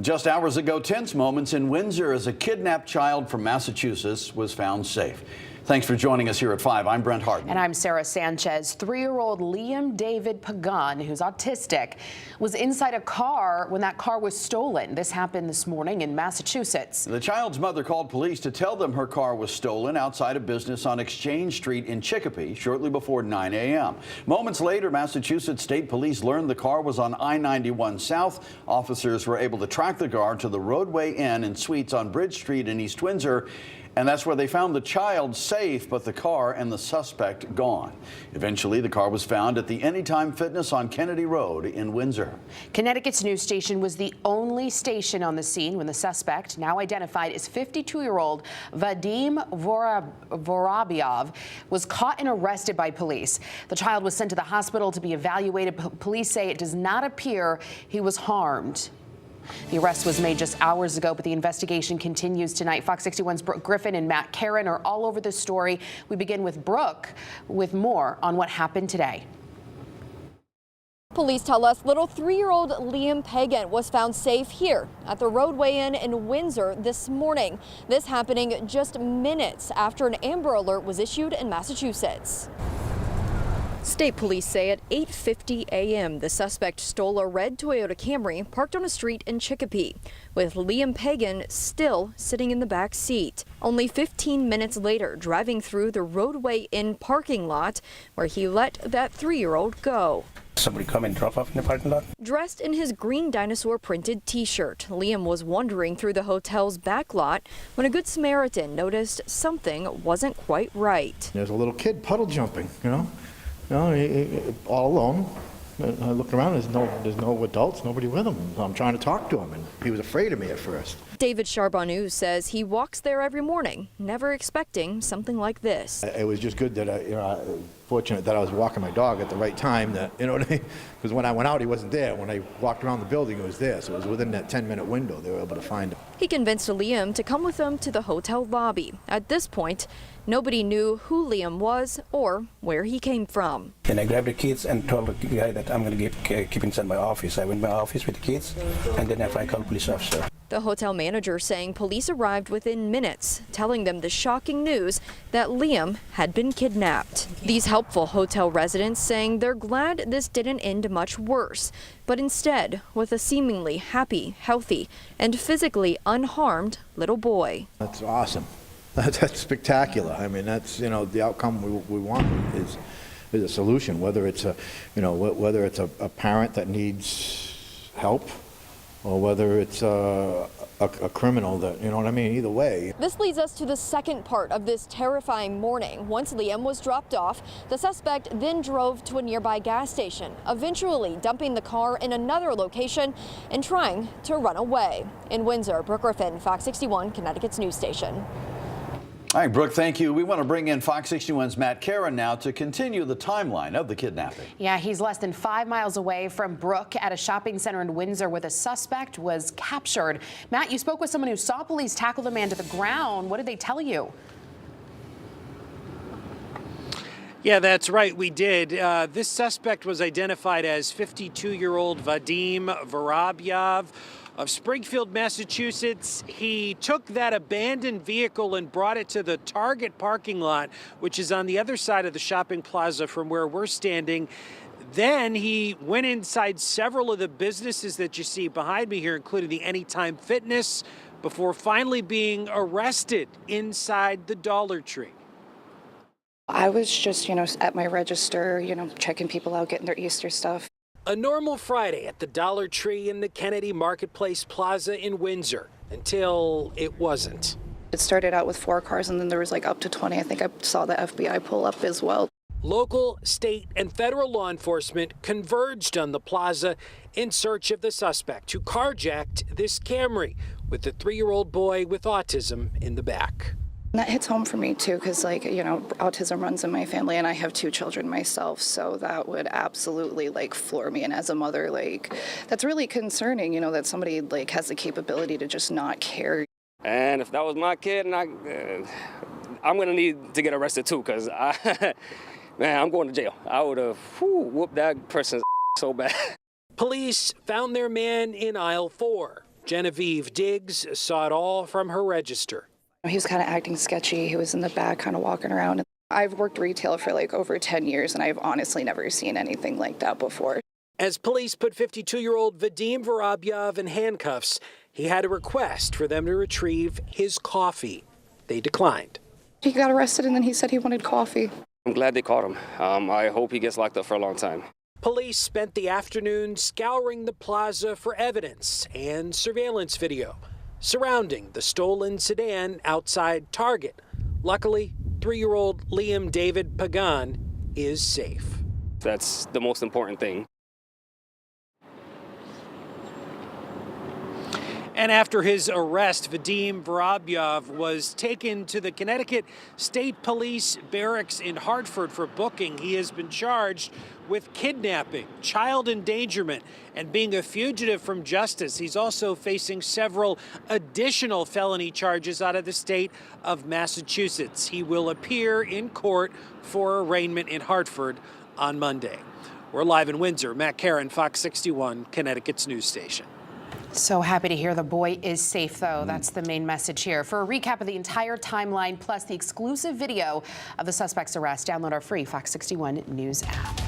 Just hours ago, tense moments in Windsor as a kidnapped child from Massachusetts was found safe. Thanks for joining us here at 5. I'm Brent Harden. And I'm Sarah Sanchez. 3-year-old Liam David Pagan, who's autistic, was inside a car when that car was stolen. This happened this morning in Massachusetts. The child's mother called police to tell them her car was stolen outside a business on Exchange Street in Chicopee shortly before 9 a.m. Moments later, Massachusetts State Police learned the car was on I-91 South. Officers were able to track the car to the Roadway Inn and Suites on Bridge Street in East Windsor. And that's where they found the child safe, but the car and the suspect gone. Eventually, the car was found at the Anytime Fitness on Kennedy Road in Windsor. Connecticut's news station was the only station on the scene when the suspect, now identified as 52-year-old Vadim Vorobyov, was caught and arrested by police. The child was sent to the hospital to be evaluated. Police say it does not appear he was harmed. The arrest was made just hours ago, but the investigation continues tonight. Fox 61's Brooke Griffin and Matt Karen are all over this story. We begin with Brooke with more on what happened today. Police tell us little 3-year-old Liam Pagan was found safe here at the Roadway Inn in Windsor this morning. This happening just minutes after an Amber Alert was issued in Massachusetts. State police say at 8:50 a.m. the suspect stole a red Toyota Camry parked on a street in Chicopee, with Liam Pagan still sitting in the back seat. Only 15 minutes later, driving through the Roadway Inn parking lot where he let that 3-year-old go. Somebody come and drop off in the parking lot. Dressed in his green dinosaur printed t-shirt, Liam was wandering through the hotel's back lot when a Good Samaritan noticed something wasn't quite right. There's a little kid puddle jumping, all alone. I look around, there's no adults, nobody with him. I'm trying to talk to him, and he was afraid of me at first. David Charbonneau says he walks there every morning, never expecting something like this. It was just good that fortunate that I was walking my dog at the right time. Because when I went out, he wasn't there. When I walked around the building, he was there. So it was within that 10-minute window they were able to find him. He convinced Liam to come with them to the hotel lobby. At this point, nobody knew who Liam was or where he came from. Then I grabbed the kids and told the guy that I'm going to keep inside my office. I went to my office with the kids, and then I called a police officer. The hotel manager saying police arrived within minutes, telling them the shocking news that Liam had been kidnapped. These helpful hotel residents saying they're glad this didn't end much worse, but instead with a seemingly happy, healthy, and physically unharmed little boy. That's awesome. That's spectacular. I mean, that's the outcome we want is a solution. Whether it's a parent that needs help, or whether it's a criminal that, either way. This leads us to the second part of this terrifying morning. Once Liam was dropped off, the suspect then drove to a nearby gas station, eventually dumping the car in another location and trying to run away. In Windsor, Brooke Griffin, Fox 61, Connecticut's news station. All right, Brooke, thank you. We want to bring in Fox 61's Matt Karen now to continue the timeline of the kidnapping. Yeah, he's less than 5 miles away from Brooke at a shopping center in Windsor where the suspect was captured. Matt, you spoke with someone who saw police tackle the man to the ground. What did they tell you? Yeah, that's right. We did. This suspect was identified as 52-year-old Vadim Vorobyov of Springfield, Massachusetts. He took that abandoned vehicle and brought it to the Target parking lot, which is on the other side of the shopping plaza from where we're standing. Then he went inside several of the businesses that you see behind me here, including the Anytime Fitness, before finally being arrested inside the Dollar Tree. I was just, at my register, checking people out, getting their Easter stuff. A normal Friday at the Dollar Tree in the Kennedy Marketplace Plaza in Windsor, until it wasn't. It started out with 4 cars, and then there was up to 20. I think I saw the FBI pull up as well. Local, state, and federal law enforcement converged on the plaza in search of the suspect who carjacked this Camry with the 3-year-old boy with autism in the back. And that hits home for me too, because autism runs in my family, and I have 2 children myself, so that would absolutely floor me. And as a mother, that's really concerning, that somebody has the capability to just not care. And if that was my kid, and I'm gonna need to get arrested too, because I'm going to jail. I would have whooped that person's so bad. Police found their man in aisle 4. Genevieve Diggs saw it all from her register. He was kind of acting sketchy. He was in the back kind of walking around. I've worked retail for like over 10 years, and I've honestly never seen anything like that before. As police put 52-year-old Vadim Vorobyev in handcuffs, he had a request for them to retrieve his coffee. They declined. He got arrested, and then he said he wanted coffee. I'm glad they caught him. I hope he gets locked up for a long time. Police spent the afternoon scouring the plaza for evidence and surveillance video surrounding the stolen sedan outside Target. Luckily, 3-year-old Liam David Pagan is safe. That's the most important thing. And after his arrest, Vadim Vorobyev was taken to the Connecticut State Police Barracks in Hartford for booking. He has been charged with kidnapping, child endangerment, and being a fugitive from justice. He's also facing several additional felony charges out of the state of Massachusetts. He will appear in court for arraignment in Hartford on Monday. We're live in Windsor. Matt Caron, Fox 61, Connecticut's news station. So happy to hear the boy is safe, though. That's the main message here. For a recap of the entire timeline, plus the exclusive video of the suspect's arrest, download our free Fox 61 News app.